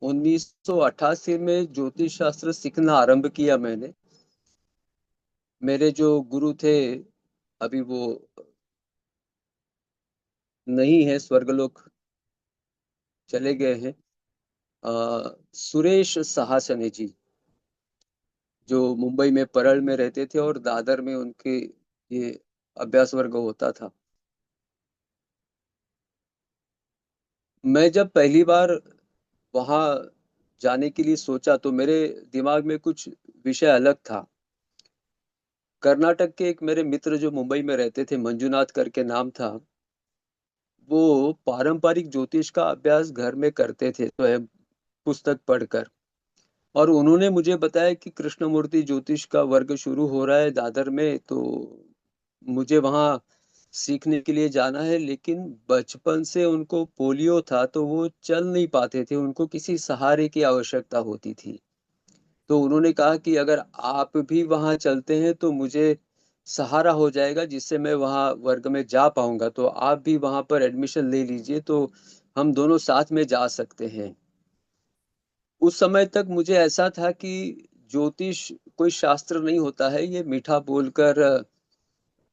1988 में ज्योतिष शास्त्र सीखना आरंभ किया मैंने। मेरे जो गुरु थे, अभी वो नहीं है, स्वर्गलोक चले गए हैं। सुरेश सहासने जी, जो मुंबई में परळ में रहते थे और दादर में उनके ये अभ्यास वर्ग होता था। मैं जब पहली बार वहां जाने के लिए सोचा तो मेरे दिमाग में कुछ विषय अलग था। कर्नाटक के एक मेरे मित्र जो मुंबई में रहते थे, मंजुनाथ करके नाम था, वो पारंपरिक ज्योतिष का अभ्यास घर में करते थे स्वयं, पुस्तक पढ़कर। और उन्होंने मुझे बताया कि कृष्णमूर्ति ज्योतिष का वर्ग शुरू हो रहा है दादर में, तो मुझे वहाँ सीखने के लिए जाना है। लेकिन बचपन से उनको पोलियो था तो वो चल नहीं पाते थे, उनको किसी सहारे की आवश्यकता होती थी। तो उन्होंने कहा कि अगर आप भी वहाँ चलते हैं तो मुझे सहारा हो जाएगा, जिससे मैं वहाँ वर्ग में जा पाऊंगा। तो आप भी वहाँ पर एडमिशन ले लीजिए तो हम दोनों साथ में जा सकते हैं। उस समय तक मुझे ऐसा था कि ज्योतिष कोई शास्त्र नहीं होता है, ये मीठा बोलकर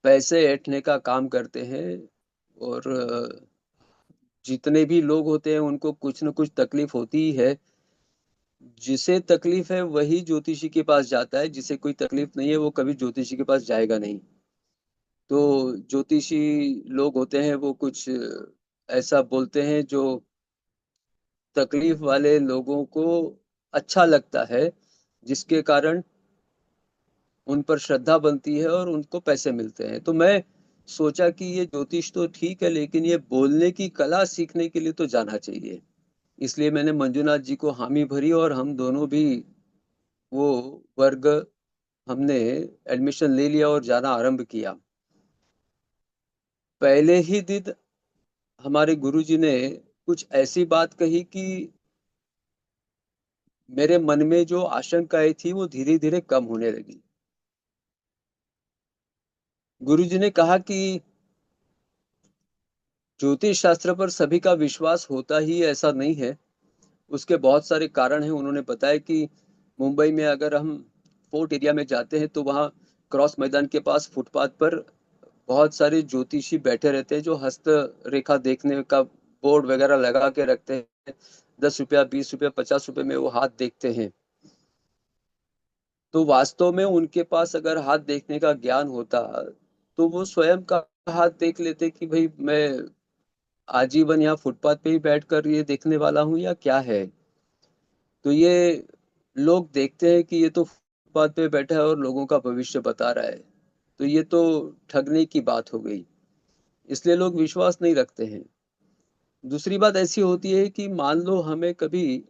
पैसे ऐंठने का काम करते हैं। और जितने भी लोग होते हैं उनको कुछ न कुछ तकलीफ होती ही है। जिसे तकलीफ है वही ज्योतिषी के पास जाता है, जिसे कोई तकलीफ नहीं है वो कभी ज्योतिषी के पास जाएगा नहीं। तो ज्योतिषी लोग होते हैं वो कुछ ऐसा बोलते हैं जो तकलीफ वाले लोगों को अच्छा लगता है, जिसके कारण उन पर श्रद्धा बनती है और उनको पैसे मिलते हैं। तो मैं सोचा कि ये ज्योतिष तो ठीक है, लेकिन ये बोलने की कला सीखने के लिए तो जाना चाहिए। इसलिए मैंने मंजुनाथ जी को हामी भरी और हम दोनों भी वो वर्ग हमने एडमिशन ले लिया और जाना आरंभ किया। पहले ही दिन हमारे गुरुजी ने कुछ ऐसी बात कही कि मेरे मन में जो आशंकाएं थी वो धीरे धीरे कम होने लगी। गुरुजी ने कहा कि ज्योतिष शास्त्र पर सभी का विश्वास होता ही ऐसा नहीं है, उसके बहुत सारे कारण हैं। उन्होंने बताया कि मुंबई में अगर हम फोर्ट एरिया में जाते हैं तो वहाँ क्रॉस मैदान के पास फुटपाथ पर बहुत सारे ज्योतिषी बैठे रहते हैं जो हस्त रेखा देखने का बोर्ड वगैरह लगा के रखते हैं। 10 रुपया, 20 रुपया, 50 रुपए में वो हाथ देखते हैं। तो वास्तव में उनके पास अगर हाथ देखने का ज्ञान होता तो वो स्वयं का हाथ देख लेते कि भाई मैं आजीवन यहाँ फुटपाथ पे ही बैठकर ये देखने वाला हूँ या क्या है। तो ये लोग देखते हैं कि ये तो फुटपाथ पे बैठा है और लोगों का भविष्य बता रहा है, तो ये तो ठगने की बात हो गई। इसलिए लोग विश्वास नहीं रखते हैं। दूसरी बात ऐसी होती है कि मान लो हमें कभी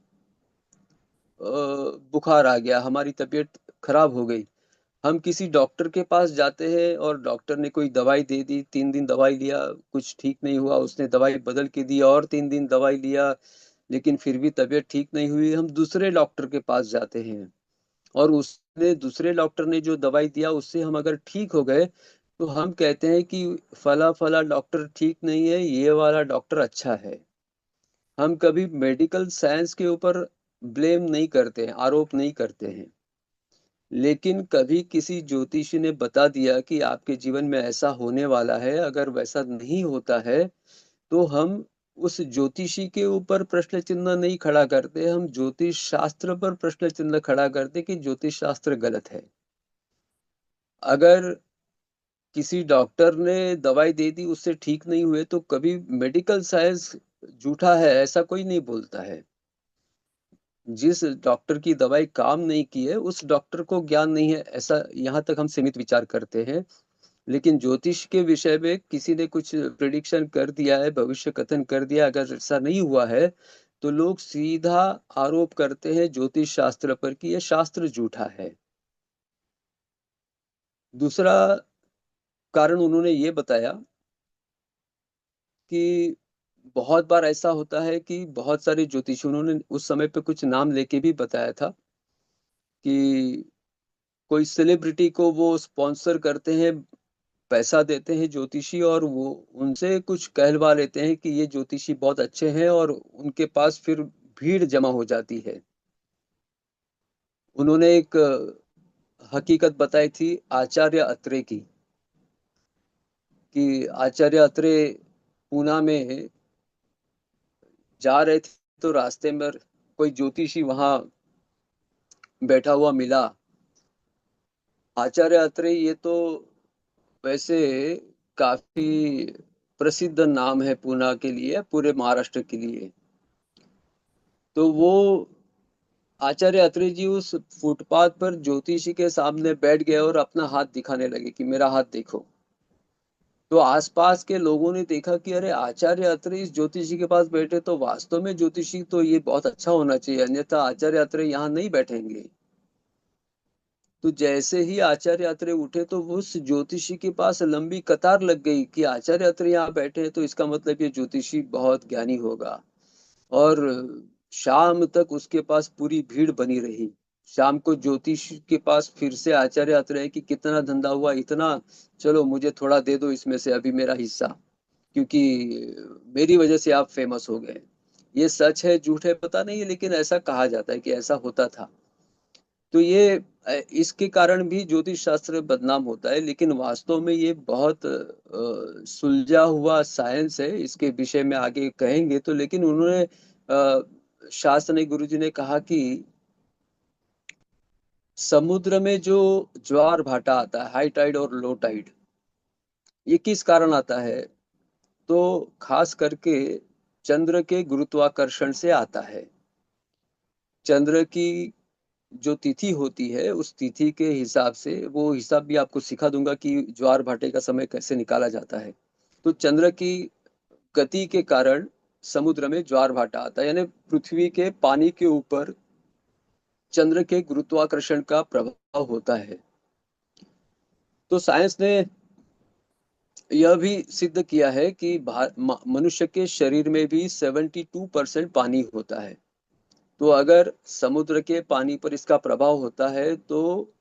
बुखार आ गया, हमारी तबीयत खराब हो गई, हम किसी डॉक्टर के पास जाते हैं और डॉक्टर ने कोई दवाई दे दी, 3 दिन दवाई लिया, कुछ ठीक नहीं हुआ, उसने दवाई बदल के दी और 3 दिन दवाई लिया, लेकिन फिर भी तबीयत ठीक नहीं हुई, हम दूसरे डॉक्टर के पास जाते हैं और उसने दूसरे डॉक्टर ने जो दवाई दिया उससे हम अगर ठीक हो गए तो हम कहते हैं कि फला फला डॉक्टर ठीक नहीं है, ये वाला डॉक्टर अच्छा है। हम कभी मेडिकल साइंस के ऊपर ब्लेम नहीं करते हैं, आरोप नहीं करते हैं। लेकिन कभी किसी ज्योतिषी ने बता दिया कि आपके जीवन में ऐसा होने वाला है, अगर वैसा नहीं होता है तो हम उस ज्योतिषी के ऊपर प्रश्न चिन्ह नहीं खड़ा करते, हम ज्योतिष शास्त्र पर प्रश्न चिन्ह खड़ा करते कि ज्योतिष शास्त्र गलत है। अगर किसी डॉक्टर ने दवाई दे दी उससे ठीक नहीं हुए तो कभी मेडिकल साइंस झूठा है ऐसा कोई नहीं बोलता है। जिस डॉक्टर की दवाई काम नहीं की है उस डॉक्टर को ज्ञान नहीं है, ऐसा यहाँ तक हम सीमित विचार करते हैं। लेकिन ज्योतिष के विषय में किसी ने कुछ प्रिडिक्शन कर दिया है, भविष्य कथन कर दिया, अगर ऐसा नहीं हुआ है तो लोग सीधा आरोप करते हैं ज्योतिष शास्त्र पर कि यह शास्त्र झूठा है। दूसरा कारण उन्होंने ये बताया कि बहुत बार ऐसा होता है कि बहुत सारे ज्योतिषी, उन्होंने उस समय पे कुछ नाम लेके भी बताया था कि कोई सेलिब्रिटी को वो स्पॉन्सर करते हैं, पैसा देते हैं ज्योतिषी, और वो उनसे कुछ कहलवा लेते हैं कि ये ज्योतिषी बहुत अच्छे हैं और उनके पास फिर भीड़ जमा हो जाती है। उन्होंने एक हकीकत बताई थी आचार्य अत्रे की, कि आचार्य अत्रे पूना में जा रहे थे, तो रास्ते में कोई ज्योतिषी वहां बैठा हुआ मिला। आचार्य अत्रे ये तो वैसे काफी प्रसिद्ध नाम है पूना के लिए, पूरे महाराष्ट्र के लिए। तो वो आचार्य अत्रे जी उस फुटपाथ पर ज्योतिषी के सामने बैठ गए और अपना हाथ दिखाने लगे कि मेरा हाथ देखो। तो आसपास के लोगों ने देखा कि अरे आचार्य अत्रे इस ज्योतिषी के पास बैठे, तो वास्तव में ज्योतिषी तो ये बहुत अच्छा होना चाहिए, अन्यथा आचार्य अत्रे यहाँ नहीं बैठेंगे। तो जैसे ही आचार्य अत्रे उठे तो उस ज्योतिषी के पास लंबी कतार लग गई कि आचार्य अत्रे यहाँ बैठे हैं, तो इसका मतलब ये ज्योतिषी बहुत ज्ञानी होगा। और शाम तक उसके पास पूरी भीड़ बनी रही। शाम को ज्योतिष के पास फिर से आचार्य आते रहे कि कितना धंधा हुआ, इतना, चलो मुझे थोड़ा दे दो इसमें से अभी मेरा हिस्सा, क्योंकि मेरी वजह से आप फेमस हो गए। ये सच है झूठ है पता नहीं है, लेकिन ऐसा कहा जाता है कि ऐसा होता था। तो ये इसके कारण भी ज्योतिष शास्त्र बदनाम होता है, लेकिन वास्तव में ये बहुत सुलझा हुआ साइंस है। इसके विषय में आगे कहेंगे तो, लेकिन उन्होंने शास्त्र ने, गुरु जी ने कहा कि समुद्र में जो ज्वार भाटा आता है, हाई टाइड और लो टाइड, ये किस कारण आता है? तो खास करके चंद्र के गुरुत्वाकर्षण से आता है। चंद्र की जो तिथि होती है, उस तिथि के हिसाब से, वो हिसाब भी आपको सिखा दूंगा कि ज्वार भाटे का समय कैसे निकाला जाता है। तो चंद्र की गति के कारण समुद्र में ज्वार भाटा आता है, यानी पृथ्वी के पानी के ऊपर चंद्र के गुरुत्वाकर्षण का प्रभाव होता है। तो साइंस ने यह भी सिद्ध किया है कि मनुष्य के शरीर में भी 72% पानी होता है। तो अगर समुद्र के पानी पर इसका प्रभाव होता है, तो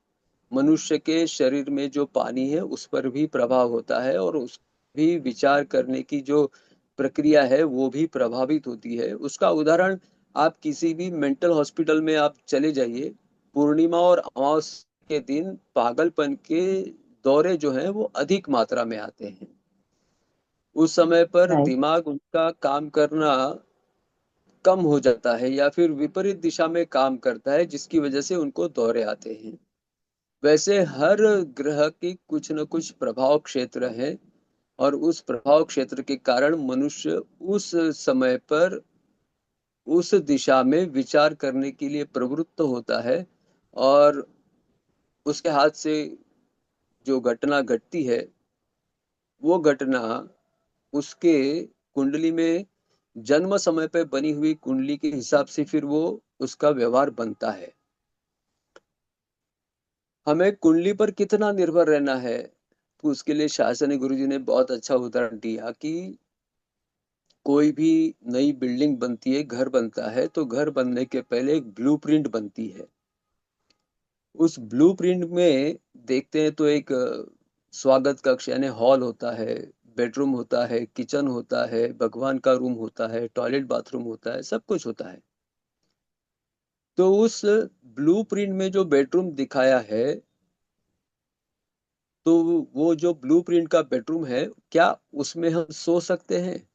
मनुष्य के शरीर में जो पानी है उस पर भी प्रभाव होता है, और उस भी विचार करने की जो प्रक्रिया है वो भी प्रभावित होती है। उसका उदाहरण, आप किसी भी मेंटल हॉस्पिटल में आप चले जाइए, पूर्णिमा और अमावस्या के दिन पागलपन के दौरे जो हैं वो अधिक मात्रा में आते हैं। उस समय पर राइट। दिमाग उनका काम करना कम हो जाता है, या फिर विपरीत दिशा में काम करता है, जिसकी वजह से उनको दौरे आते हैं। वैसे हर ग्रह की कुछ न कुछ प्रभाव क्षेत्र है, और उस प्रभाव क्षेत्र के कारण मनुष्य उस समय पर उस दिशा में विचार करने के लिए प्रवृत्त होता है, और उसके हाथ से जो घटना घटती है, वो घटना उसके कुंडली में जन्म समय पे बनी हुई कुंडली के हिसाब से फिर वो उसका व्यवहार बनता है। हमें कुंडली पर कितना निर्भर रहना है, तो उसके लिए शासन गुरु जी ने बहुत अच्छा उदाहरण दिया कि कोई भी नई बिल्डिंग बनती है, घर बनता है, तो घर बनने के पहले एक ब्लूप्रिंट बनती है। उस ब्लूप्रिंट में देखते हैं तो एक स्वागत कक्ष यानी हॉल होता है, बेडरूम होता है, किचन होता है, भगवान का रूम होता है, टॉयलेट बाथरूम होता है, सब कुछ होता है। तो उस ब्लूप्रिंट में जो बेडरूम दिखाया है, तो वो जो ब्लूप्रिंट का बेडरूम है, क्या उसमें हम सो सकते हैं?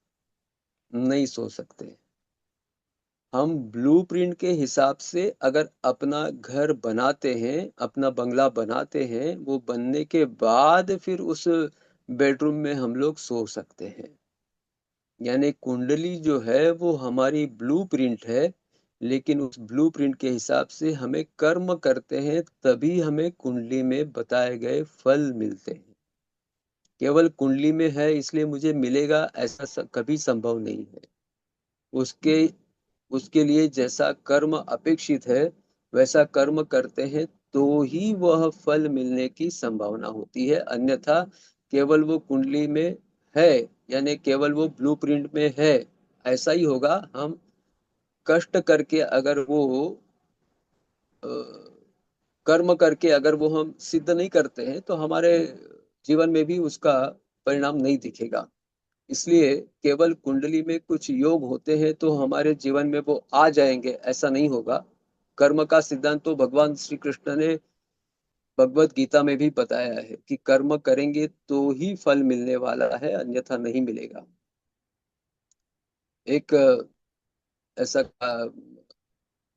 नहीं सो सकते। हम ब्लूप्रिंट के हिसाब से अगर अपना घर बनाते हैं, अपना बंगला बनाते हैं, वो बनने के बाद फिर उस बेडरूम में हम लोग सो सकते हैं। यानी कुंडली जो है वो हमारी ब्लूप्रिंट है, लेकिन उस ब्लूप्रिंट के हिसाब से हमें कर्म करते हैं, तभी हमें कुंडली में बताए गए फल मिलते हैं। केवल कुंडली में है इसलिए मुझे मिलेगा, ऐसा कभी संभव नहीं है। उसके उसके लिए जैसा कर्म अपेक्षित है, वैसा कर्म करते हैं तो ही वह फल मिलने की संभावना होती है, अन्यथा केवल वो कुंडली में है, यानी केवल वो ब्लूप्रिंट में है, ऐसा ही होगा। हम कष्ट करके अगर वो अ, कर्म करके अगर वो हम सिद्ध नहीं करते हैं, तो हमारे जीवन में भी उसका परिणाम नहीं दिखेगा। इसलिए केवल कुंडली में कुछ योग होते हैं तो हमारे जीवन में वो आ जाएंगे, ऐसा नहीं होगा। कर्म का सिद्धांत तो भगवान श्री कृष्ण ने भगवत गीता में भी बताया है कि कर्म करेंगे तो ही फल मिलने वाला है, अन्यथा नहीं मिलेगा। एक ऐसा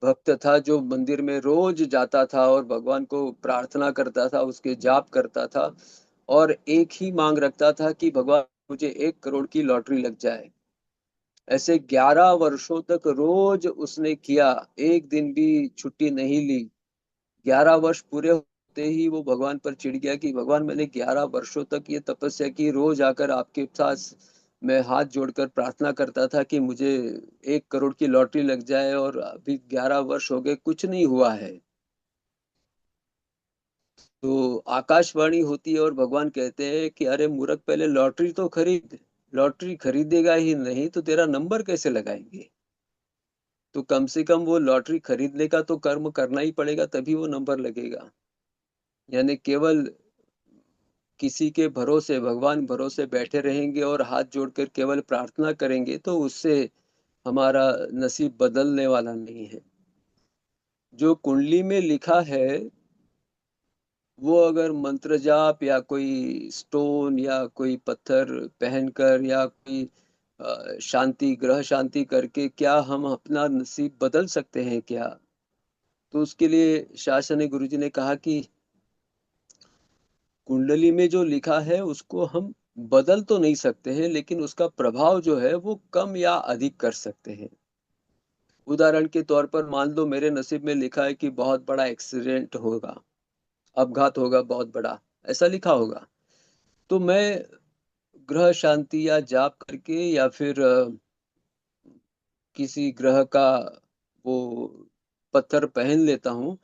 भक्त था जो मंदिर में रोज जाता था और भगवान को प्रार्थना करता था, उसके जाप करता था, और एक ही मांग रखता था कि भगवान मुझे 1 करोड़ की लॉटरी लग जाए। ऐसे 11 वर्षों तक रोज उसने किया, एक दिन भी छुट्टी नहीं ली। 11 वर्ष पूरे होते ही वो भगवान पर चिढ़ गया कि भगवान, मैंने 11 वर्षों तक ये तपस्या की, रोज आकर आपके पास मैं हाथ जोड़कर प्रार्थना करता था कि मुझे 1 करोड़ की लॉटरी लग जाए, और अभी 11 वर्ष हो गए, कुछ नहीं हुआ है। तो आकाशवाणी होती है और भगवान कहते हैं कि अरे मूर्ख, पहले लॉटरी तो खरीद। लॉटरी खरीदेगा ही नहीं तो तेरा नंबर कैसे लगाएंगे? तो कम से कम वो लॉटरी खरीदने का तो कर्म करना ही पड़ेगा, तभी वो नंबर लगेगा। यानी केवल किसी के भरोसे, भगवान भरोसे बैठे रहेंगे और हाथ जोड़कर केवल प्रार्थना करेंगे तो उससे हमारा नसीब बदलने वाला नहीं है। जो कुंडली में लिखा है वो अगर मंत्र जाप या कोई स्टोन या कोई पत्थर पहनकर या कोई शांति, ग्रह शांति करके क्या हम अपना नसीब बदल सकते हैं क्या? तो उसके लिए शासन गुरुजी ने कहा कि कुंडली में जो लिखा है उसको हम बदल तो नहीं सकते हैं, लेकिन उसका प्रभाव जो है वो कम या अधिक कर सकते हैं। उदाहरण के तौर पर मान लो मेरे नसीब में लिखा है कि बहुत बड़ा एक्सीडेंट होगा, अपघात होगा बहुत बड़ा, ऐसा लिखा होगा। तो मैं ग्रह शांति या जाप करके या फिर किसी ग्रह का वो पत्थर पहन लेता हूँ,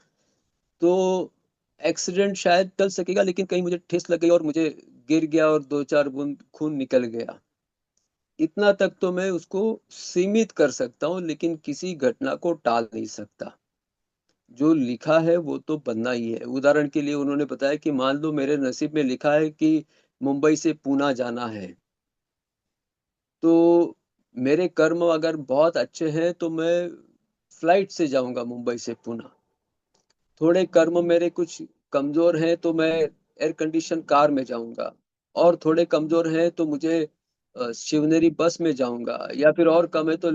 तो एक्सीडेंट शायद टल सकेगा, लेकिन कहीं मुझे ठेस लग गई और मुझे गिर गया और 2-4 बूंद खून निकल गया, इतना तक तो मैं उसको सीमित कर सकता हूँ, लेकिन किसी घटना को टाल नहीं सकता। जो लिखा है वो तो बनना ही है। उदाहरण के लिए उन्होंने बताया कि मान लो मेरे नसीब में लिखा है कि मुंबई से पूना जाना है, तो मेरे कर्म अगर बहुत अच्छे हैं तो मैं फ्लाइट से जाऊंगा मुंबई से पूना। थोड़े कर्म मेरे कुछ कमजोर हैं तो मैं एयर कंडीशन कार में जाऊंगा, और थोड़े कमजोर हैं तो मुझे शिवनेरी बस में जाऊंगा, या फिर और कम है तो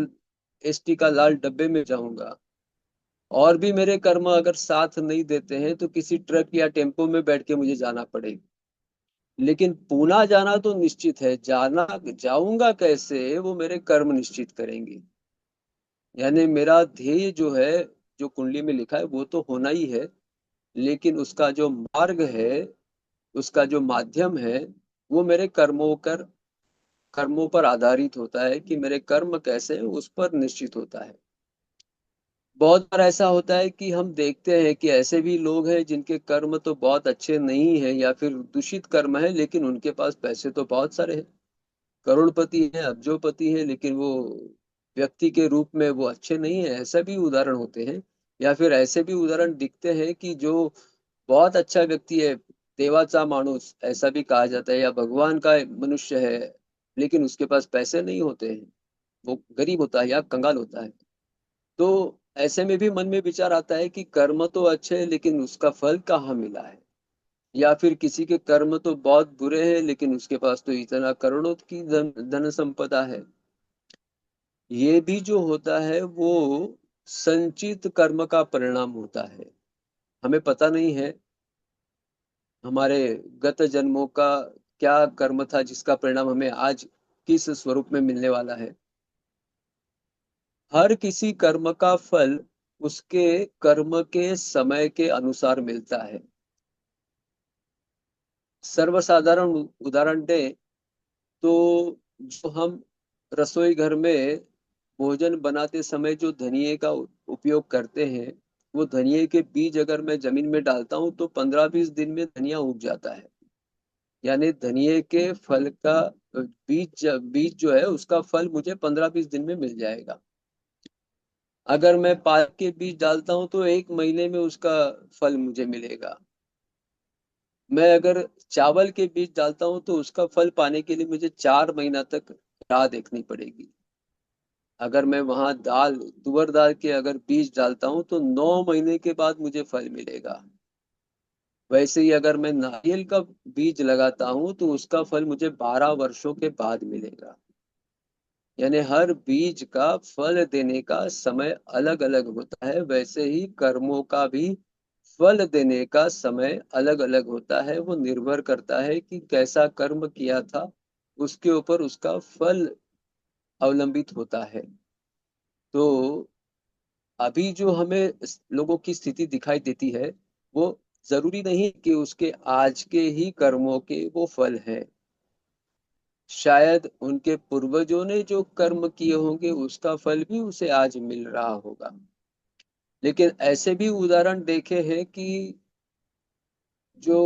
एसटी का लाल डब्बे में जाऊंगा। और भी मेरे कर्म अगर साथ नहीं देते हैं तो किसी ट्रक या टेम्पो में बैठ के मुझे जाना पड़ेगा। लेकिन पूना जाना तो निश्चित है, जाना जाऊंगा कैसे वो मेरे कर्म निश्चित करेंगे। यानी मेरा ध्येय जो है, जो कुंडली में लिखा है वो तो होना ही है, लेकिन उसका जो मार्ग है, उसका जो माध्यम है, वो मेरे कर्मों पर आधारित होता है कि मेरे कर्म कैसे हैं उस पर निश्चित होता है। बहुत बार ऐसा होता है कि हम देखते हैं कि ऐसे भी लोग हैं जिनके कर्म तो बहुत अच्छे नहीं है या फिर दूषित कर्म है, लेकिन उनके पास पैसे तो बहुत सारे हैं, करोड़पति हैं, अब्जोपति हैं, लेकिन वो व्यक्ति के रूप में वो अच्छे नहीं है। ऐसा भी उदाहरण होते हैं। या फिर ऐसे भी उदाहरण दिखते हैं कि जो बहुत अच्छा व्यक्ति है, देवाचा मानुस ऐसा भी कहा जाता है, या भगवान का मनुष्य है, लेकिन उसके पास पैसे नहीं होते हैं, वो गरीब होता है या कंगाल होता है। तो ऐसे में भी मन में विचार आता है कि कर्म तो अच्छे हैं लेकिन उसका फल कहाँ मिला है। या फिर किसी के कर्म तो बहुत बुरे हैं लेकिन उसके पास तो इतना करोड़ों की धन संपदा है। ये भी जो होता है वो संचित कर्म का परिणाम होता है। हमें पता नहीं है हमारे गत जन्मों का क्या कर्म था जिसका परिणाम हमें आज किस स्वरूप में मिलने वाला है। हर किसी कर्म का फल उसके कर्म के समय के अनुसार मिलता है। सर्वसाधारण उदाहरण दें तो जो हम रसोई घर में भोजन बनाते समय जो धनिये का उपयोग करते हैं, वो धनिये के बीज अगर मैं जमीन में डालता हूँ तो 15-20 दिन में धनिया उग जाता है। यानी धनिये के फल का बीज जो है उसका फल मुझे 15-20 दिन में मिल जाएगा। अगर मैं पालक के बीज डालता हूँ तो 1 महीने में उसका फल मुझे मिलेगा। मैं अगर चावल के बीज डालता हूँ तो उसका फल पाने के लिए मुझे 4 महीना तक राह देखनी पड़ेगी। अगर मैं वहां दाल, तुअर दाल के अगर बीज डालता हूँ तो 9 महीने के बाद मुझे फल मिलेगा। वैसे ही अगर मैं नारियल का बीज लगाता हूँ तो उसका फल मुझे 12 वर्षों के बाद मिलेगा। यानी हर बीज का फल देने का समय अलग अलग होता है, वैसे ही कर्मों का भी फल देने का समय अलग अलग होता है। वो निर्भर करता है कि कैसा कर्म किया था, उसके ऊपर उसका फल अवलंबित होता है। तो अभी जो हमें लोगों की स्थिति दिखाई देती है, वो जरूरी नहीं कि उसके आज के ही कर्मों के वो फल हैं। शायद उनके पूर्वजों ने जो कर्म किए होंगे उसका फल भी उसे आज मिल रहा होगा। लेकिन ऐसे भी उदाहरण देखे हैं कि जो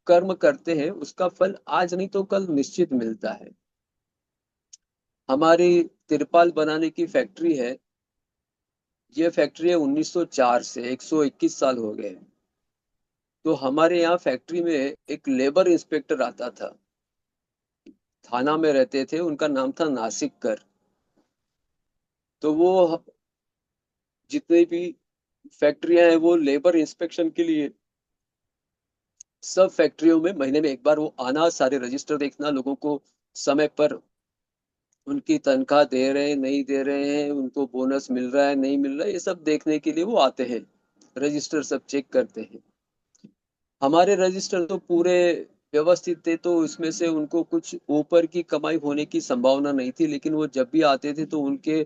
कर्म करते हैं उसका फल आज नहीं तो कल निश्चित मिलता है। हमारी तिरपाल बनाने की फैक्ट्री है। ये फैक्ट्री है 1904 से, 121 साल हो गए। तो हमारे यहाँ फैक्ट्री में एक लेबर इंस्पेक्टर आता था, थाना में रहते थे, उनका नाम था नासिककर। तो वो जितनी भी फैक्ट्रियां हैं वो लेबर इंस्पेक्शन के लिए, सब फैक्ट्रियों में महीने में एक बार वो आना, सारे रजिस्टर देखना, लोगों को समय पर उनकी तनख्वाह दे रहे हैं नहीं दे रहे हैं, उनको बोनस मिल रहा है नहीं मिल रहा है, ये सब देखने के लिए वो आते हैं। रजिस्टर सब चेक करते हैं। हमारे रजिस्टर तो पूरे व्यवस्थित थे, तो इसमें से उनको कुछ ऊपर की कमाई होने की संभावना नहीं थी। लेकिन वो जब भी आते थे तो उनके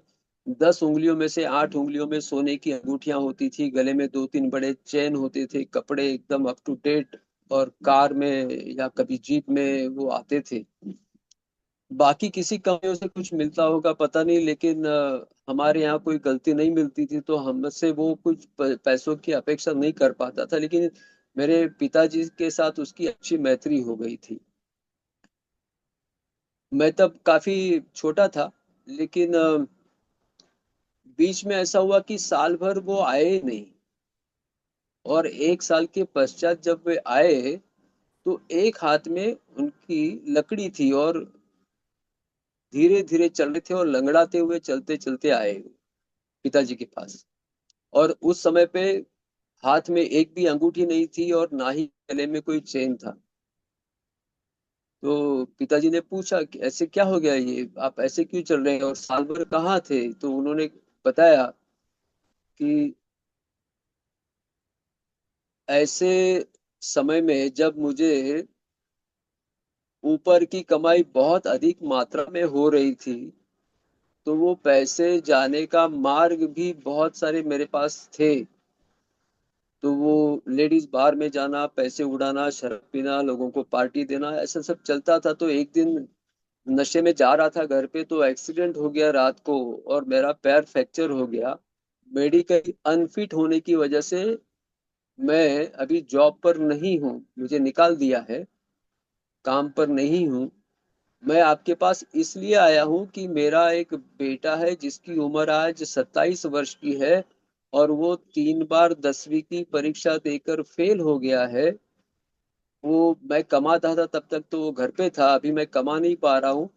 10 उंगलियों में से 8 उंगलियों में सोने की अंगूठियां होती थी, गले में 2-3 बड़े चेन होते थे, कपड़े एकदम अप टू डेट, और कार में या कभी जीप में वो आते थे। बाकी किसी कंपनियों से कुछ मिलता होगा पता नहीं, लेकिन हमारे यहाँ कोई गलती नहीं मिलती थी, तो हमसे वो कुछ पैसों की अपेक्षा नहीं कर पाता था। लेकिन मेरे पिताजी के साथ उसकी अच्छी मैत्री हो गई थी। मैं तब काफी छोटा था, लेकिन बीच में ऐसा हुआ कि साल भर वो आए नहीं। और 1 साल के पश्चात जब वे आए तो एक हाथ में उनकी लकड़ी थी, और धीरे धीरे चल रहे थे, और लंगड़ाते हुए चलते चलते आए पिताजी के पास। और उस समय पे हाथ में एक भी अंगूठी नहीं थी और ना ही गले में कोई चेन था। तो पिताजी ने पूछा कि ऐसे क्या हो गया, ये आप ऐसे क्यों चल रहे हैं और साल भर कहाँ थे? तो उन्होंने बताया कि ऐसे समय में जब मुझे ऊपर की कमाई बहुत अधिक मात्रा में हो रही थी, तो वो पैसे जाने का मार्ग भी बहुत सारे मेरे पास थे। तो वो लेडीज बार में जाना, पैसे उड़ाना, शराब पीना, लोगों को पार्टी देना, ऐसा सब चलता था। तो एक दिन नशे में जा रहा था घर पे, तो एक्सीडेंट हो गया रात को, और मेरा पैर फ्रैक्चर हो गया। मेडिकल अनफिट होने की वजह से मैं अभी जॉब पर नहीं हूँ, मुझे निकाल दिया है, काम पर नहीं हूँ। मैं आपके पास इसलिए आया हूँ कि मेरा एक बेटा है जिसकी उम्र आज 27 वर्ष की है, और वो 3 बार 10वीं की परीक्षा देकर फेल हो गया है। वो मैं कमाता था तब तक तो वो घर पे था, अभी मैं कमा नहीं पा रहा हूँ।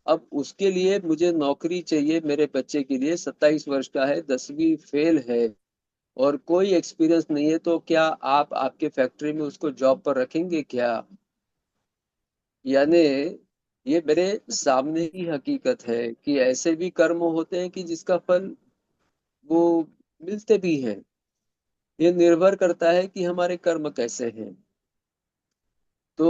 अब उसके लिए मुझे नौकरी चाहिए, मेरे बच्चे के लिए, 27 वर्ष का है, 10वीं फेल है, और कोई एक्सपीरियंस नहीं है। तो क्या आप आपके फैक्ट्री में उसको जॉब पर रखेंगे क्या? यानी ये मेरे सामने की हकीकत है कि ऐसे भी कर्म होते हैं कि जिसका फल वो मिलते भी हैं। ये निर्भर करता है कि हमारे कर्म कैसे हैं। तो